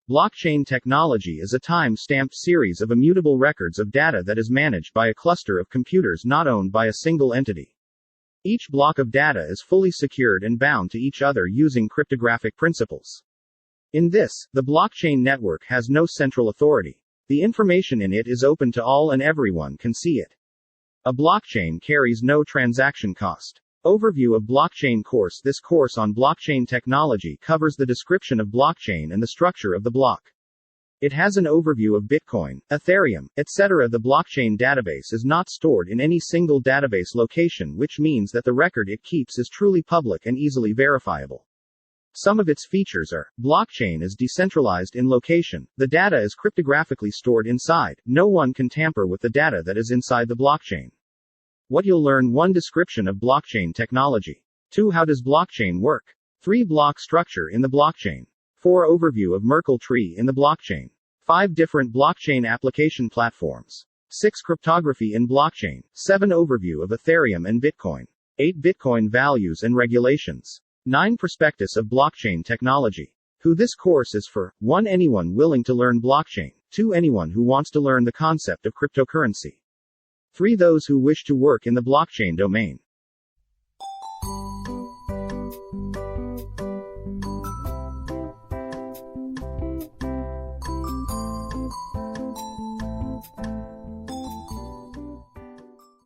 Blockchain technology is a time-stamped series of immutable records of data that is managed by a cluster of computers not owned by a single entity. Each block of data is fully secured and bound to each other using cryptographic principles. In this, the blockchain network has no central authority. The information in it is open to all and everyone can see it. A blockchain carries no transaction cost. Overview of blockchain course. This course on blockchain technology covers the description of blockchain and the structure of the block. It has an overview of Bitcoin, Ethereum, etc. The blockchain database is not stored in any single database location, which means that the record it keeps is truly public and easily verifiable. Some of its features are: blockchain is decentralized in location, the data is cryptographically stored inside, no one can tamper with the data that is inside the blockchain. What you'll learn: 1. Description of blockchain technology. 2. How does blockchain work? 3. Block structure in the blockchain. 4. Overview of Merkle tree in the blockchain. 5. Different blockchain application platforms. 6. Cryptography in blockchain. 7. Overview of Ethereum and Bitcoin. 8. Bitcoin values and regulations. 9. Prospectus of blockchain technology. Who this course is for: 1. Anyone willing to learn blockchain. 2. Anyone who wants to learn the concept of cryptocurrency. 3. Those who wish to work in the blockchain domain.